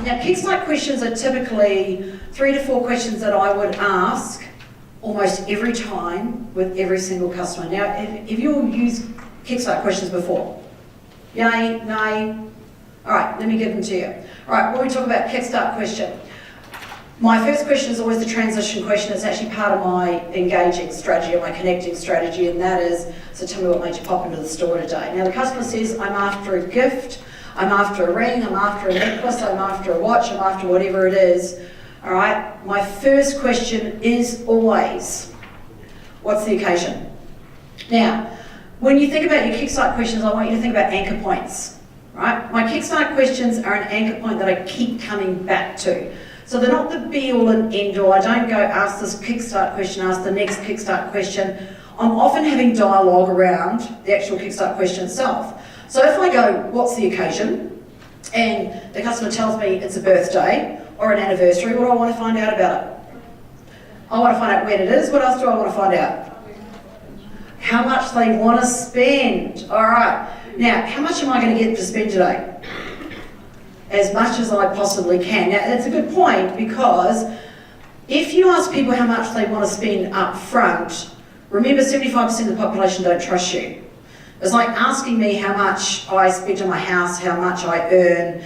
Now, Kickstart questions are typically 3 to 4 questions that I would ask almost every time with every single customer. Now, if you've used Kickstart questions before, yay, nay? All right, let me give them to you. All right, when we talk about Kickstart question, my first question is always the transition question. It's actually part of my engaging strategy or my connecting strategy, and that is, so tell me what made you pop into the store today. Now, the customer says, I'm after a gift, I'm after a ring, I'm after a necklace, I'm after a watch, I'm after whatever it is. All right, my first question is always, what's the occasion? Now, when you think about your Kickstart questions, I want you to think about anchor points, right? My Kickstart questions are an anchor point that I keep coming back to. So they're not the be-all and end-all. I don't go ask this Kickstart question, ask the next Kickstart question. I'm often having dialogue around the actual Kickstart question itself. So if I go, what's the occasion? And the customer tells me it's a birthday or an anniversary, what do I want to find out about it? I want to find out when it is. What else do I want to find out? How much they want to spend. All right. Now, how much am I going to get to spend today? As much as I possibly can. Now, that's a good point, because if you ask people how much they want to spend up front, remember 75% of the population don't trust you. It's like asking me how much I spend on my house, how much I earn.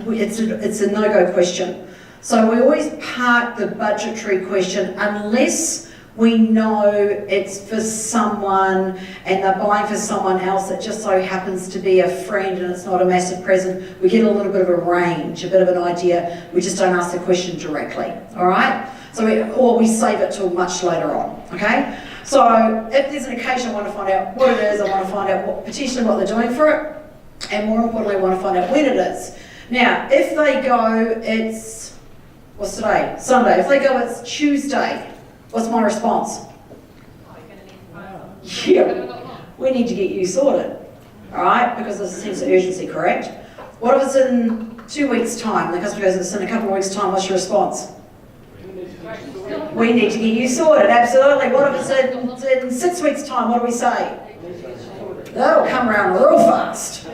It's a no-go question. So we always park the budgetary question unless we know it's for someone and they're buying for someone else that just so happens to be a friend and it's not a massive present. We get a little bit of a range, a bit of an idea. We just don't ask the question directly, all right? Or we save it till much later on, okay? So if there's an occasion I want to find out what it is, I want to find out potentially what they're doing for it, and more importantly, I want to find out when it is. Now, if they go, what's today? Sunday. If they go, it's Tuesday, what's my response? Yeah, we need to get you sorted, all right? Because there's a sense of urgency, correct? What if it's in 2 weeks' time? The customer goes, it's in a couple of weeks' time, what's your response? We need to get you sorted, absolutely. What if it's in 6 weeks' time, what do we say? That'll come around real fast.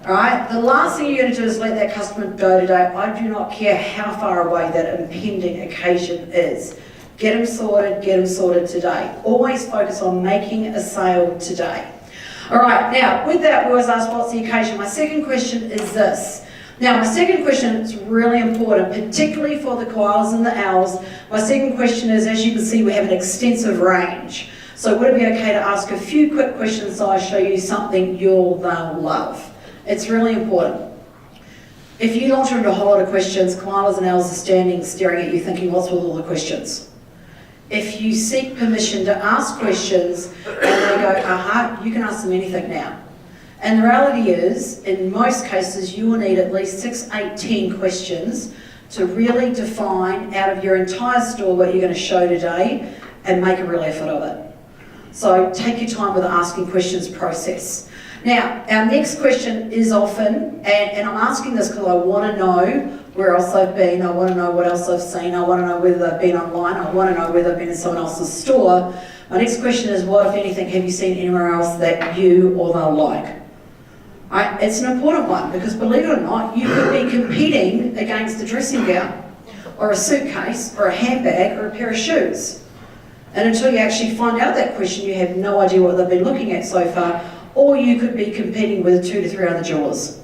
All right, the last thing you're going to do is let that customer go today. I do not care how far away that impending occasion is. Get them sorted today. Always focus on making a sale today. All right, now with that, we always ask, what's the occasion? My second question is this. Now, my second question is really important, particularly for the koalas and the owls. My second question is, as you can see, we have an extensive range. So would it be okay to ask a few quick questions so I show you something they'll love? It's really important. If you launch into a whole lot of questions, koalas and owls are standing, staring at you, thinking, what's with all the questions? If you seek permission to ask questions and they go, you can ask them anything now. And the reality is, in most cases, you will need at least 6, 8, 10 questions to really define out of your entire store what you're going to show today and make a real effort of it. So take your time with the asking questions process. Now, our next question is often, and I'm asking this because I want to know where else they've been, I want to know what else they've seen, I want to know whether they've been online, I want to know whether they've been in someone else's store. My next question is, what, if anything, have you seen anywhere else that you or they'll like? Right? It's an important one because, believe it or not, you could be competing against a dressing gown or a suitcase or a handbag or a pair of shoes. And until you actually find out that question, you have no idea what they've been looking at so far, or you could be competing with 2 to 3 other jewelers.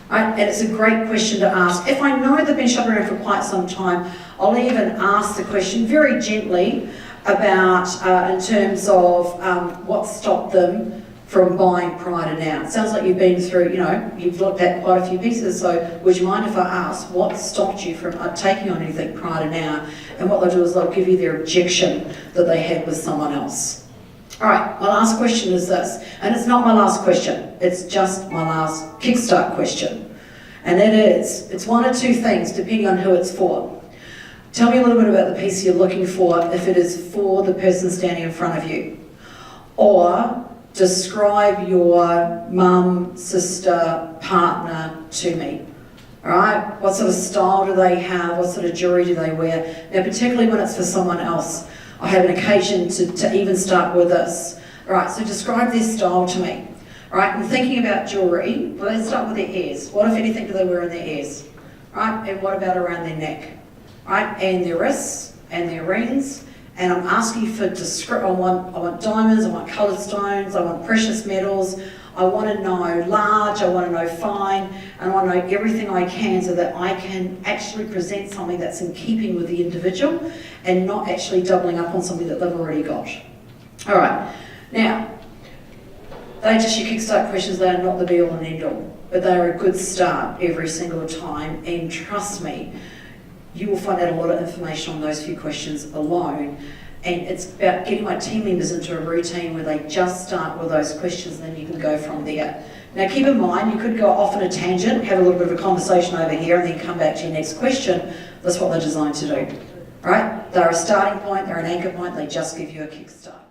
Right? And it's a great question to ask. If I know they've been shopping around for quite some time, I'll even ask the question very gently about, in terms of what stopped them from buying prior to now. It sounds like you've been through, you've looked at quite a few pieces, so would you mind if I ask what stopped you from taking on anything prior to now? And what they'll do is they'll give you their objection that they had with someone else. All right, my last question is this, and it's not my last question, it's just my last Kickstart question. And that is, it's 1 or 2 things, depending on who it's for. Tell me a little bit about the piece you're looking for, if it is for the person standing in front of you. Or describe your mum, sister, partner to me. All right, what sort of style do they have? What sort of jewelry do they wear? Now, particularly when it's for someone else, I have an occasion to even start with this. All right, so describe their style to me. All right, and thinking about jewelry, well, let's start with their ears. What, if anything, do they wear in their ears? right? And what about around their neck, right? And their wrists and their rings. And I'm asking you for I want diamonds, I want coloured stones, I want precious metals, I want to know large, I want to know fine, and I want to know everything I can so that I can actually present something that's in keeping with the individual and not actually doubling up on something that they've already got. All right, now, they're just your Kickstart questions, they are not the be all and end all, but they are a good start every single time, and trust me, you will find out a lot of information on those few questions alone. And it's about getting my team members into a routine where they just start with those questions and then you can go from there. Now keep in mind, you could go off on a tangent, have a little bit of a conversation over here and then come back to your next question. That's what they're designed to do, right? They're a starting point, they're an anchor point, they just give you a kickstart.